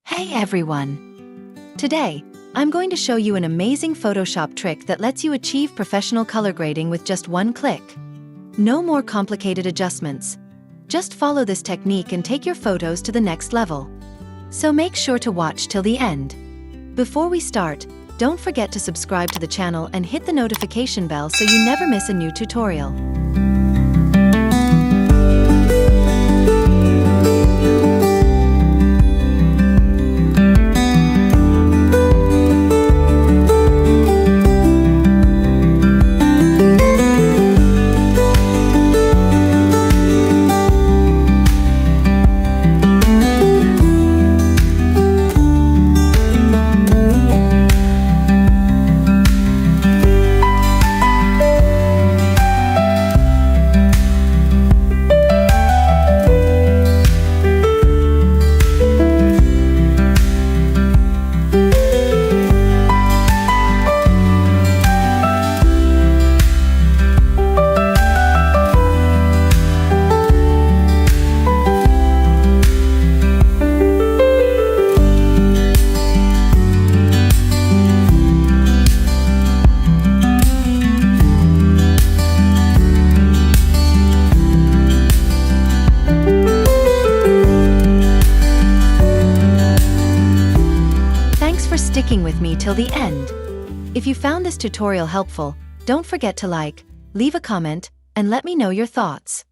Hey everyone! Today, I'm going to show you an amazing Photoshop trick that lets you achieve professional color grading with just one click. No more complicated adjustments. Just follow this technique and take your photos to the next level. So make sure to watch till the end. Before we start, don't forget to subscribe to the channel and hit the notification bell so you never miss a new tutorial. Thanks for sticking with me till the end. If you found this tutorial helpful, don't forget to like, leave a comment, and let me know your thoughts.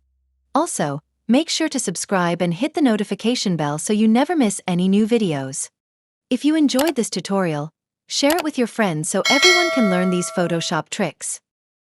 Also, make sure to subscribe and hit the notification bell so you never miss any new videos. If you enjoyed this tutorial, share it with your friends so everyone can learn these Photoshop tricks.